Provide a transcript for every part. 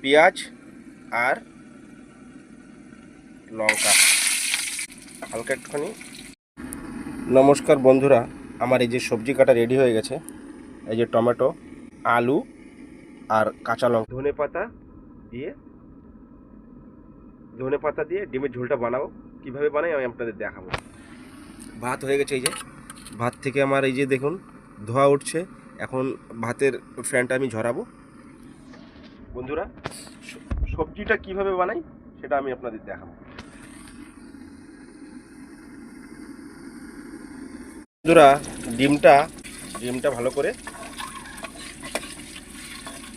পেঁয়াজ আর লঙ্কা হালকা একটুখানি। নমস্কার বন্ধুরা, আমার এই যে সবজি কাটা রেডি হয়ে গেছে। এই যে টমেটো, আলু আর কাঁচা লঙ্কা, ধনে পাতা দিয়ে ডিমের ঝোলটা বানাবো। কিভাবে বানাই আমি আপনাদের দেখাবো। ভাত হয়ে গেছে, এই যে ভাত থেকে আমার এই যে দেখুন ধোয়া উঠছে। এখন ভাতের ফ্যানটা আমি ঝরাবো। বন্ধুরা, সবজিটা কিভাবে বানাই সেটা আমি আপনাদের দেখাবো। বন্ধুরা, ডিমটা ভালো করে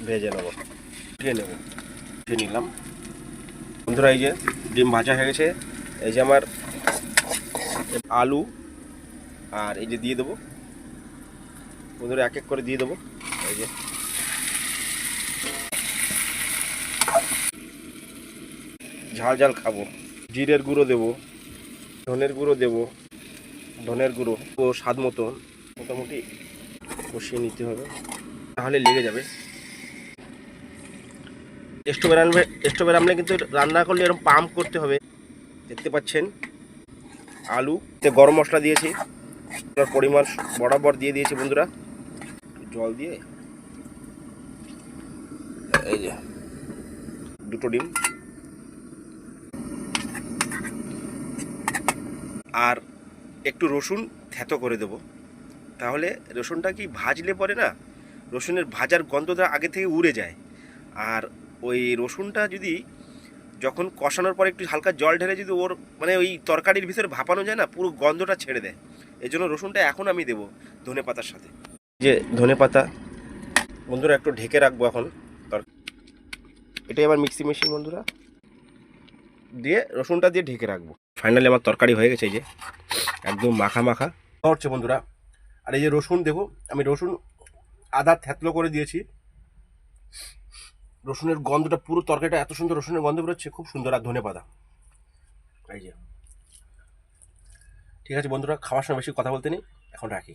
ভেজে নেবো, উঠিয়ে নিলাম। বন্ধুরা, এই যে ডিম ভাজা হয়ে গেছে। এই যে আমার আলু আর এই যে দিয়ে দেবো। বন্ধুরা, এক এক করে দিয়ে দেবো। এই যে ঝাল ঝাল খাবো। জিরের গুঁড়ো দেবো, ধনের গুঁড়ো দেবো, ধনের গুঁড়ো ও স্বাদ মতন মোটামুটি কষিয়ে নিতে হবে, তাহলে লেগে যাবে। স্টোভে রান্না কিন্তু রান্না করলে এরকম পাম্প করতে হবে। দেখতে পাচ্ছেন আলুতে গরম মশলা দিয়েছি, পরিমাণ বরাবর দিয়ে দিয়েছি। বন্ধুরা, জল দিয়ে এই যে দুটো ডিম আর একটু রসুন থেতো করে দেবো। তাহলে রসুনটা কি ভাজলে পরে না, রসুনের ভাজার গন্ধটা আগে থেকে উড়ে যায়। আর ওই রসুনটা যদি যখন কষানোর পরে একটু হালকা জল ঢেলে যদি ওর মানে ওই তরকারির ভিতরে ভাপানো যায় না, পুরো গন্ধটা ছেড়ে দেয়। এই জন্য রসুনটা এখন আমি দেবো ধনে পাতার সাথে। যে ধনে পাতা বন্ধুরা একটু ঢেকে রাখবো এখন। এটাই আবার মিক্সি মেশিন বন্ধুরা, দিয়ে রসুনটা দিয়ে ঢেকে রাখবো। ফাইনালি আমার তরকারি হয়ে গেছে, এই যে একদম মাখা মাখা হচ্ছে বন্ধুরা। আর এই যে রসুন দেখো, আমি রসুন আদা থেতলো করে দিয়েছি। রসুনের গন্ধটা পুরো তরকারিটা এত সুন্দর রসুনের গন্ধ বেরোচ্ছে, খুব সুন্দর। আর ধনে পাতা, এই যে। ঠিক আছে বন্ধুরা, খাওয়ার সময় বেশি কথা বলতে নেই, এখন রাখি।